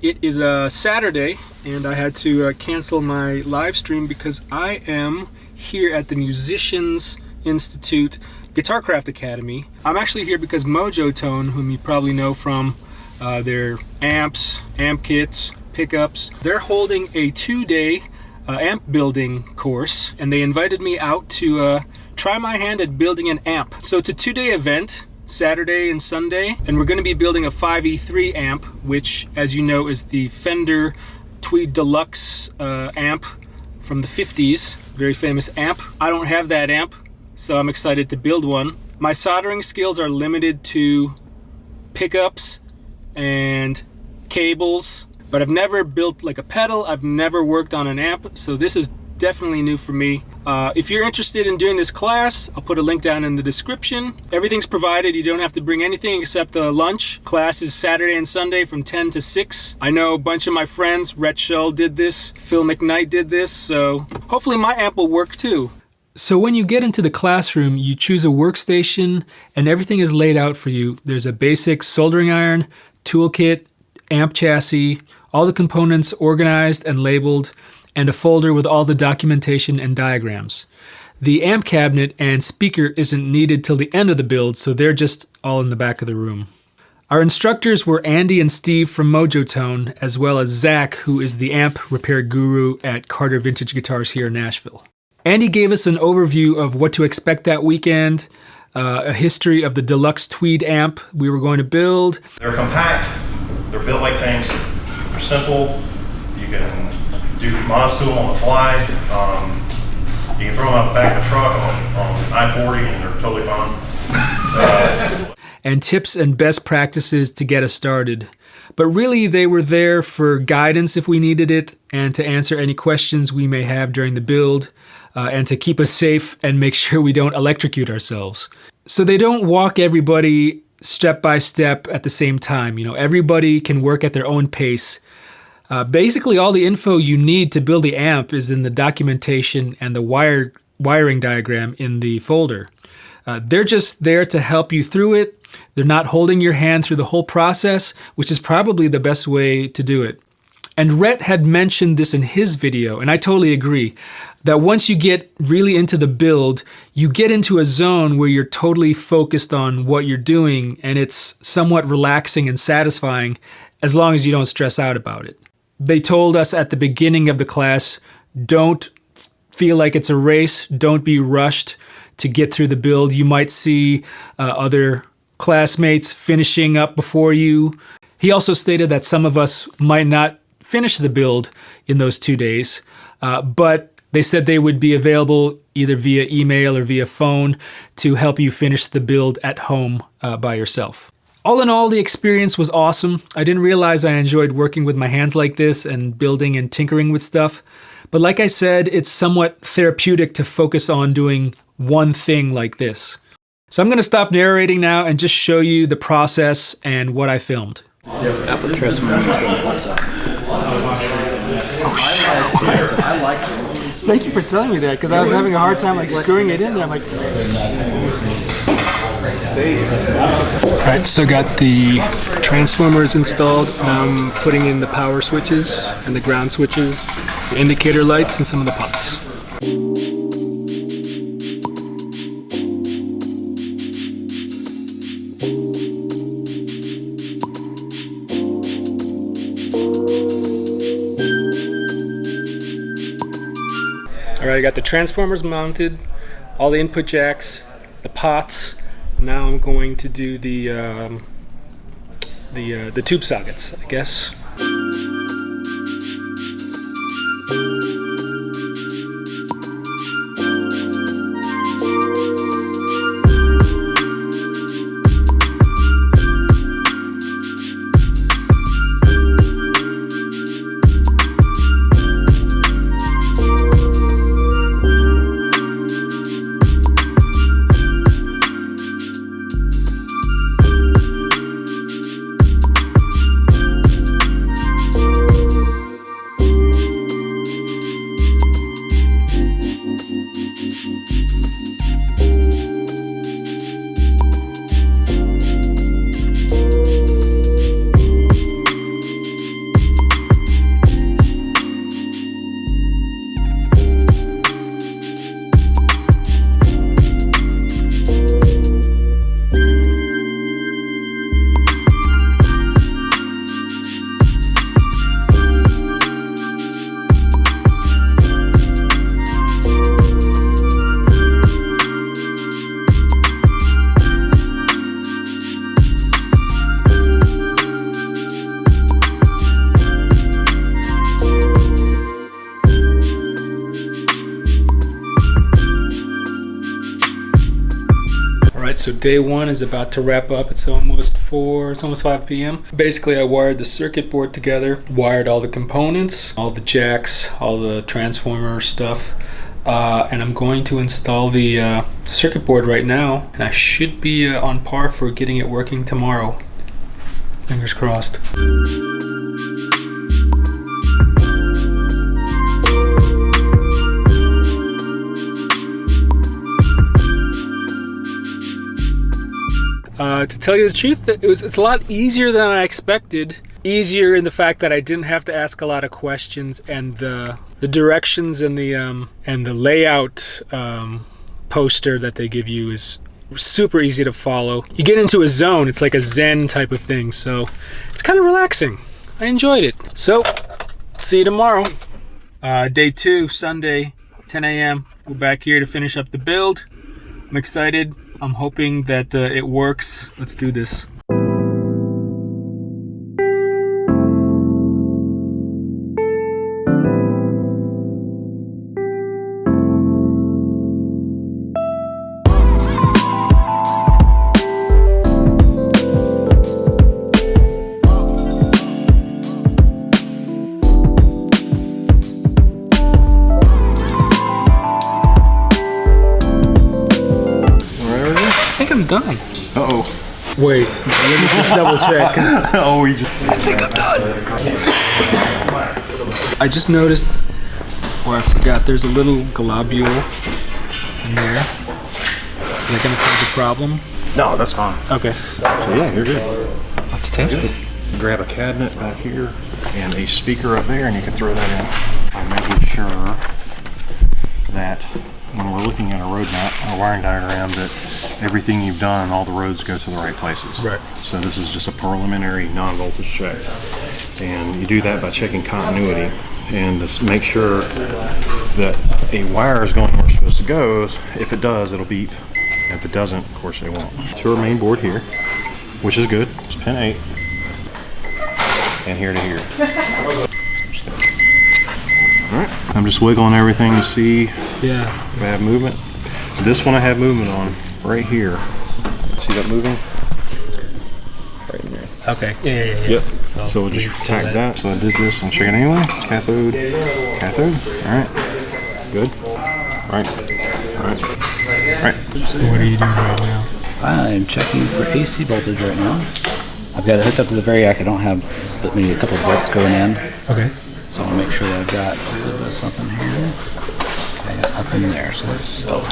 It is a Saturday, and I had to cancel my live stream because I am here at the Musicians Institute Guitarcraft Academy. I'm actually here because Mojotone, whom you probably know from their amps, amp kits, pickups, they're holding a 2-day amp building course, and they invited me out to try my hand at building an amp. So it's a 2-day event, Saturday and Sunday, and we're going to be building a 5E3 amp, which, as you know, is the Fender Tweed Deluxe amp from the 50s. Very famous amp. I don't have that amp, so I'm excited to build one. My soldering skills are limited to pickups and cables, but I've never built like a pedal. I've never worked on an amp, so this is definitely new for me. If you're interested in doing this class, I'll put a link down in the description. Everything's provided. You don't have to bring anything except the lunch. Class is Saturday and Sunday from 10 to 6. I know a bunch of my friends, Rhett Shull did this, Phil McKnight did this, so hopefully my amp will work too. So when you get into the classroom, you choose a workstation and everything is laid out for you. There's a basic soldering iron, toolkit, amp chassis, all the components organized and labeled, and a folder with all the documentation and diagrams. The amp cabinet and speaker isn't needed till the end of the build, so they're just all in the back of the room. Our instructors were Andy and Steve from Mojotone, as well as Zach, who is the amp repair guru at Carter Vintage Guitars here in Nashville. Andy gave us an overview of what to expect that weekend, a history of the deluxe Tweed amp we were going to build. They're compact, they're built like tanks, they're simple, you can do mods to them on the fly. You can throw them out the back of the truck on I-40 and they're totally fine. And tips and best practices to get us started. But really they were there for guidance if we needed it, and to answer any questions we may have during the build, and to keep us safe and make sure we don't electrocute ourselves. So they don't walk everybody step by step at the same time. You know, everybody can work at their own pace. Basically, all the info you need to build the amp is in the documentation and the wiring diagram in the folder. They're just there to help you through it. They're not holding your hand through the whole process, which is probably the best way to do it. And Rhett had mentioned this in his video, and I totally agree, that once you get really into the build, you get into a zone where you're totally focused on what you're doing, and it's somewhat relaxing and satisfying as long as you don't stress out about it. They told us at the beginning of the class, don't feel like it's a race, don't be rushed to get through the build. You might see other classmates finishing up before you. He also stated that some of us might not finish the build in those 2 days, but they said they would be available either via email or via phone to help you finish the build at home by yourself. All in all, the experience was awesome. I didn't realize I enjoyed working with my hands like this and building and tinkering with stuff. But like I said, it's somewhat therapeutic to focus on doing one thing like this. So I'm going to stop narrating now and just show you the process and what I filmed. Thank you for telling me that, because I was having a hard time like screwing it in there. I'm like, alright, so got the transformers installed. Now I'm putting in the power switches and the ground switches, the indicator lights, and some of the pots. Alright, I got the transformers mounted, all the input jacks, the pots. Now I'm going to do the tube sockets, I guess. so day one is about to wrap up. It's almost 5 p.m. Basically, I wired the circuit board together, wired all the components, all the jacks, all the transformer stuff, and I'm going to install the circuit board right now, and I should be on par for getting it working tomorrow. Fingers crossed. To tell you the truth, it's a lot easier than I expected. Easier in the fact that I didn't have to ask a lot of questions, and the directions and the layout poster that they give you is super easy to follow. You get into a zone. It's like a Zen type of thing, so it's kind of relaxing. I enjoyed it. So, see you tomorrow. Day 2, Sunday, 10 a.m. We're back here to finish up the build. I'm excited. I'm hoping that it works. Let's do this. I'm done. Uh-oh. Wait, let me just double check. I think I'm done. I just noticed, or I forgot, there's a little globule in there. Is that going to cause a problem? No, that's fine. Okay. So yeah, you're good. Let's test it. Grab a cabinet back here and a speaker up there, and you can throw that in. I'm making sure that when we're looking at a roadmap, a wiring diagram, that everything you've done, all the roads go to the right places. Right. So this is just a preliminary non-voltage check. And you do that by checking continuity and just make sure that a wire is going where it's supposed to go. If it does, it'll beep. If it doesn't, of course it won't. To our main board here, which is good. It's pin 8. And here to here. Alright, I'm just wiggling everything to see if I have movement. This one I have movement on, right here. See that moving? Right in there. Okay, yeah. Yep. So we'll just tack that. So I did this on chicken anyway. Cathode. Alright. Good. Alright. So what are you doing right now? I'm checking for AC voltage right now. I've got it hooked up to the Variac. I don't have but maybe a couple of volts going in. Okay. So I'll make sure that I've got a little bit of something here. Okay, up in there. So let's go.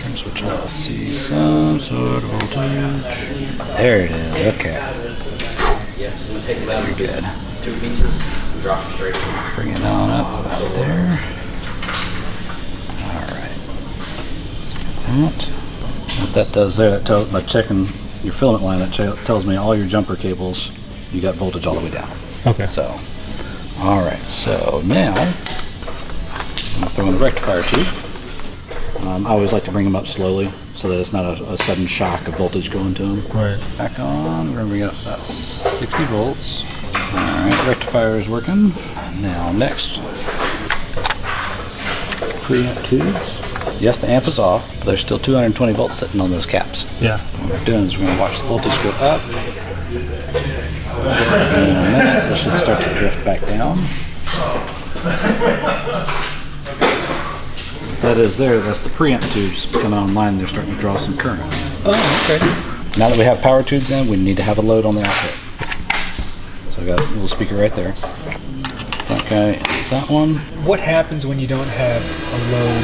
Turn switch on. Let's see some sort of voltage. There it is. Okay. Very good. Bring it on up about there. Alright. What that does there, by checking your filament line, that tells me all your jumper cables, you got voltage all the way down. Okay. So, alright, so now, I'm going to throw in the rectifier tube. I always like to bring them up slowly so that it's not a sudden shock of voltage going to them. Right. Back on, we're going to bring up about 60 volts. Alright, rectifier is working. Now next, preamp tubes. Yes, the amp is off, but there's still 220 volts sitting on those caps. Yeah. What we're doing is we're going to watch the voltage go up. And in a minute, this should start to drift back down. That is there, that's the preamp tubes coming online. They're starting to draw some current. Oh, okay. Now that we have power tubes in, we need to have a load on the output. So I got a little speaker right there. Okay, that one. What happens when you don't have a load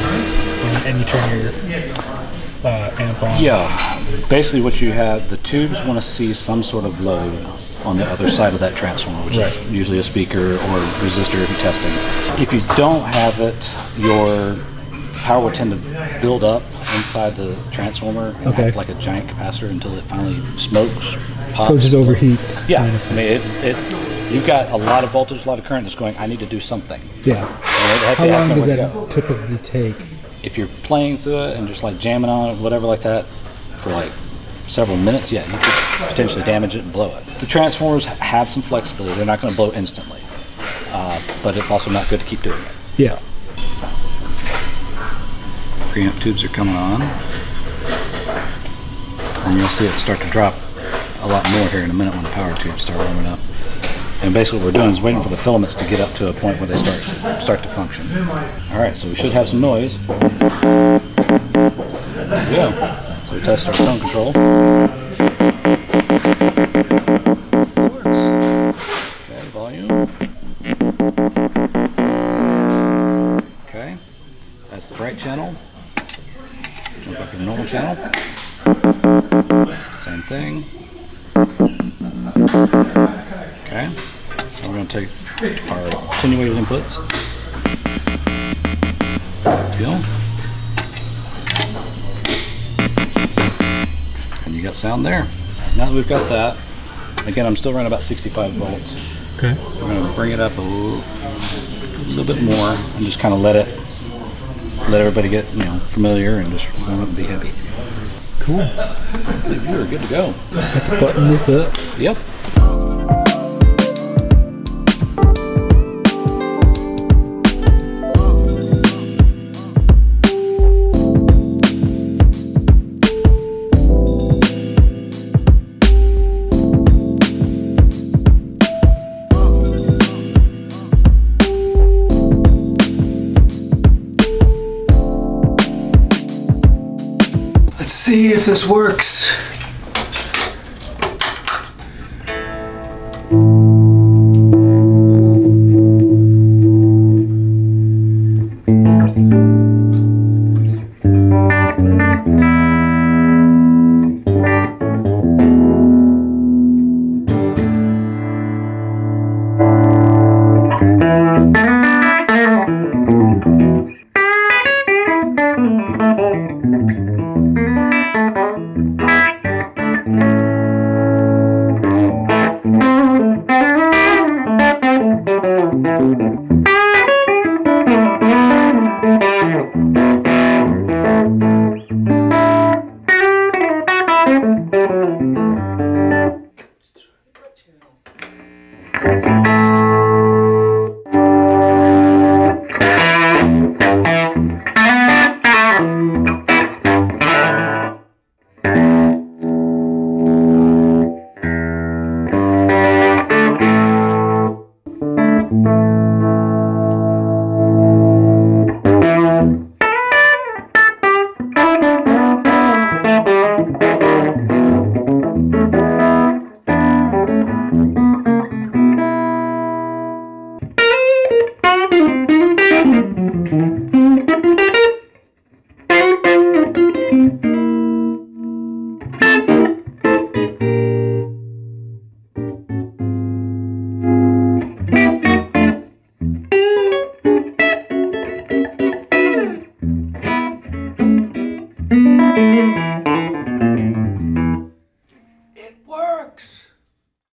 and you turn your amp on? Yeah, basically what you have, the tubes want to see some sort of load on the other side of that transformer, which is usually a speaker or resistor if you're testing. If you don't have it, your power will tend to build up inside the transformer and act like a giant capacitor until it finally smokes, pops. So it just overheats. Yeah, I mean, you've got a lot of voltage, a lot of current that's going, I need to do something. Yeah. How long does that typically take? If you're playing through it and just like jamming on it, whatever like that, for like several minutes, yeah, you could potentially damage it and blow it. The transformers have some flexibility. They're not going to blow instantly, but it's also not good to keep doing it. Yeah. So, preamp tubes are coming on. And you'll see it start to drop a lot more here in a minute when the power tubes start warming up. And basically what we're doing is waiting for the filaments to get up to a point where they start to function. All right, so we should have some noise. There we go. So we test our tone control. Okay, volume. Okay, that's the bright channel. Jump up to the normal channel. Same thing. Okay, so we're going to take our attenuated inputs. Go. And you got sound there. Now that we've got that, again, I'm still running about 65 volts. Okay. We're going to bring it up a little bit more and just kind of let everybody get familiar and just warm up and be happy. Cool. I believe you're good to go. Let's button this up. Yep. Let's see if this works.